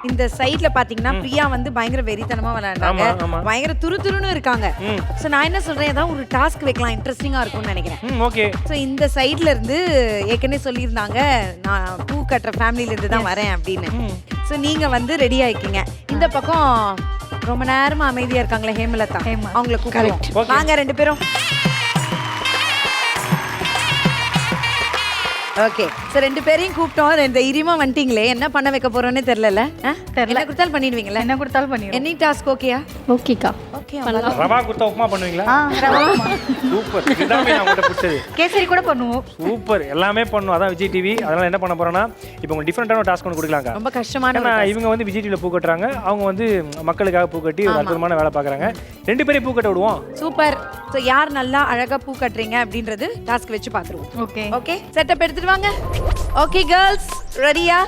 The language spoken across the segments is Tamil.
இந்த சைடுல பாத்தீங்கன்னா பிரியா வந்து பயங்கர வெறித்தனமா விளையாண்டாங்க, பயங்கர துருதுருன்னு இருக்காங்க. சோ நான் என்ன சொல்றேன், ஏதாவது ஒரு டாஸ்க் வைக்கலாம், இன்ட்ரெஸ்டிங்கா இருக்கும்னு நினைக்கிறேன். ஓகே. சோ இந்த சைடுல இருந்து ஏற்கனவே சொல்லியிருந்தாங்க நான் பூ கட்டுற ஃபேமிலில இருந்து தான் வரேன் அப்படின்னு. சோ நீங்க வந்து ரெடி ஆயிக்கீங்க. இந்த பக்கம் ரொம்ப நேரமா அமைதியா இருக்காங்களே ஹேமலதா, அவங்கள கூப்பிடுவோம். வாங்க 2 பேரும். ஓகே, சோ 2 பேரையும் கூப்பிட்டோம். இந்த இரிமா வந்துட்டீங்களே, என்ன பண்ண வைக்க போறோம்னே தெரியல. என்ன கொடுத்தாலும் பண்ணிடுவீங்களா? என்ன கொடுத்தாலும் பண்ணிடுவோம். எனி டாஸ்க் ஓகேயா? ஓகேக்கா. ஓகே. ரவா குத்தா உப்புமா பண்ணுவீங்களா? சூப்பர். இதாமே நான் உங்கள்ட்ட பிடிச்சது. கேசரி கூட பண்ணுவோம். சூப்பர். எல்லாமே பண்ணுவோம். அதான் விஜய் டிவி. அதனால என்ன பண்ண போறோம்னா இப்போ உங்களுக்கு டிஃபரெண்டான டாஸ்க் ஒன்று கொடுக்கலாங்க. ரொம்ப கஷ்டமான. ஏன்னா இவங்க வந்து விஜய் டிவில பூ கட்டுறாங்க, அவங்க வந்து மக்களுக்காக பூ கட்டி ஒரு அற்புதமான வேலை பார்க்குறாங்க. 2 பேரையும் பூ கட்ட விடுவோம். சூப்பர். ஸோ யார் நல்லா அழகா பூ கட்டுறீங்க அப்படின்றது டாஸ்க் வச்சு பார்த்துருவோம். ஓகே ஓகே, செட்டப் எடுத்துட்டு வாங்க. ஓகே கேர்ள்ஸ், ரெடியா?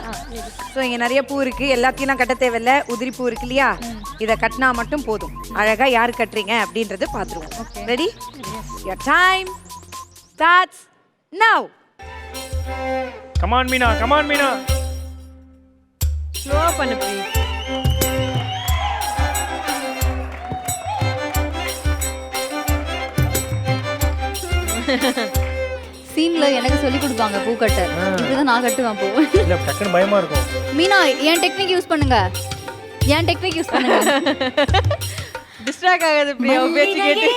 ஸோ இங்கே நிறைய பூ இருக்கு, எல்லாத்தையும் கட்ட தேவையில்ல. உதிரி பூ இருக்கு இல்லையா, இதை கட்டினா மட்டும் போதும். அழகா யார் கட்டுறீங்க அப்படின்றது பார்த்துருவோம். Ready? Your time starts now. Come on Meena, come on Meena. Slow பண்ணு ப்ளீஸ். சீன்ல எனக்கு சொல்லி கொடுப்பாங்க பூ கட்ட. இப்படிதான் நான் கட்டுவேன் பூ. இல்ல டக்குன்னு பயமா இருக்கும். மீனா என் டெக்னிக் யூஸ் பண்ணுங்க, என் டெக்னிக் யூஸ் பண்ணுங்க. டிஸ்ட்ராக்ட் ஆகாது பிரியா, பேச்சு கேட்டு.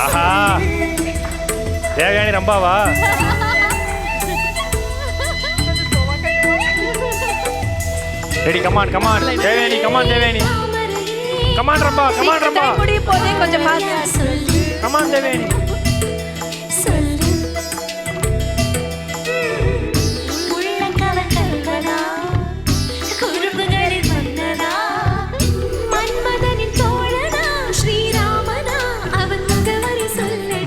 ஆஹா, தேவயானி ரம்பாவா? Ready, come on come on Devayani, come on Devayani, come on Rambha, come on Rambha. முடிய போதே கொஞ்சம் பாத்து. கமான் தேவயானி.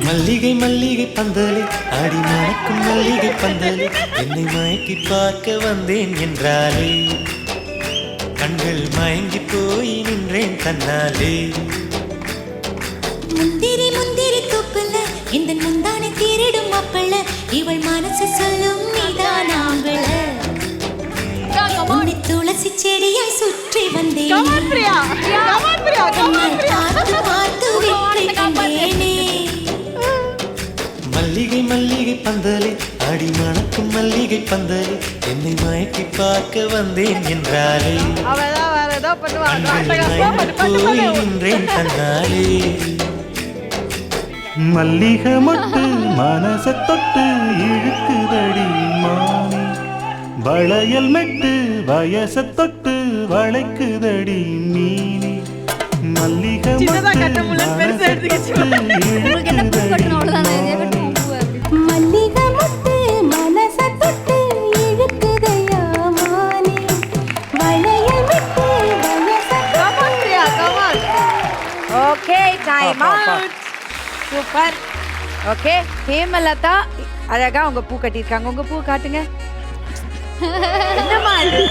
மல்லிகை மல்லிகை பந்தலே, அடி மணக்கும் மல்லிகை பந்தலே, என்னை மயக்கி பார்க்க வந்தேன் என்றாலே, கண்கள் மயங்கி போய் நின்றேன் தன்னாலே. முந்திரி முந்திரி தூப்புல இந்த முந்தானை தீரிடும் அப்பள, இவள் மனசு சொல்லும் நீதான் ஆம்பள. உன்னை துளசி செடியாய் சுற்றி வந்தேன், பார்த்து பார்த்து வெற்றி கண்டேனே. மல்லிகை மல்லிகை பந்தலே, அடி மணக்கும் மல்லிகை பந்தலே, என்னை மயக்கி பார்க்க வந்தேன் என்றாலே, கண்கள் மயங்கி போய் நின்றேன் தன்னாலே. மல்லிகை மொட்டு மனச தொட்டு இழுக்குதடி மானே, வளையல் மெட்டு வயச தொட்டு வளைக்குதடி மீனே. மல்லிகை மொட்டு மனச தொட்டு இழுக்குதடி மானே, மல்லிகை மொட்டு மனச தொட்டு இழுக்குதையா மானே, வளையல் விட்டு வயச okay, time out. Super. Okay, Hemalatha அழகா உங்க பூ கட்டியிருக்காங்க. உங்க பூ காட்டுங்க. என்னமா இது?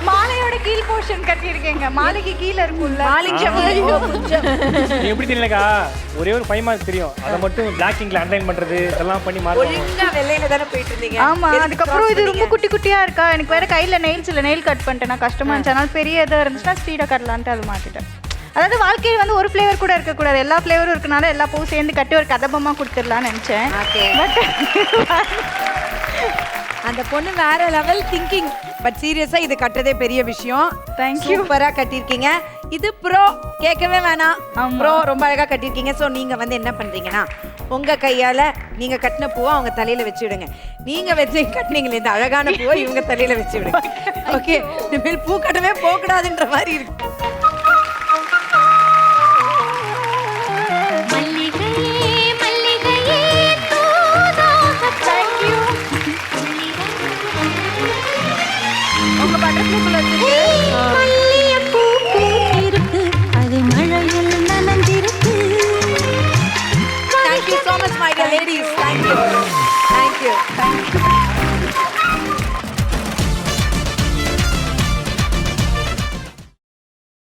மாலையோட கீழ் போர்ஷன் கட்டி இருக்கேங்க. மாலைக்கு கீழ இருக்கும்ல, மாலைக்கு கொஞ்சம் எப்படி தெரியலக்கா, ஒரே ஒரு 5 மார்க் தெரியும். அதை மட்டும் பிளாக் இங்க்ல அண்டர்லைன் பண்றது இதெல்லாம் பண்ணி மார்க் ஒழுங்கா வெள்ளையில தானே போயிட்டு இருந்தீங்க. ஆமா, அதுக்கப்புறம் இது ரொம்ப குட்டி குட்டியா இருக்கா, எனக்கு வேற கையில நெயில் கட் பண்ணிட்டேன். நான் கஷ்டமா இருந்துச்சு, அதனால பெரிய இதாக இருந்துச்சுன்னா ஸ்பீடா கட்டலான்ட்டு அதை மாத்திட்டேன். அதாவது வாழ்க்கையில் வந்து ஒரு ஃப்ளேவர் கூட இருக்கக்கூடாது, எல்லா ஃப்ளேவரும் இருக்கனால எல்லா பூவும் சேர்ந்து கட்டி ஒரு கதபமாக கொடுத்துடலான்னு நினச்சேன். பட் அந்த பொண்ணு வேற லெவல் திங்கிங். பட் சீரியஸா இது கட்டதே பெரிய விஷயம். தேங்க்யூ. சூப்பரா கட்டியிருக்கீங்க. இது ப்ரோ, கேட்கவே வேணாம். ப்ரோ ரொம்ப அழகா கட்டியிருக்கீங்க. ஸோ நீங்க வந்து என்ன பண்றீங்கன்னா, உங்க கையால நீங்க கட்டின பூவை அவங்க தலையில வச்சு விடுங்க. நீங்க வச்சு கட்டினீங்களே இந்த அழகான பூவை இவங்க தலையில வச்சு விடுங்க. ஓகே, இனிமேல் பூ கட்டவே போகக்கூடாதுன்ற மாதிரி இருக்கு.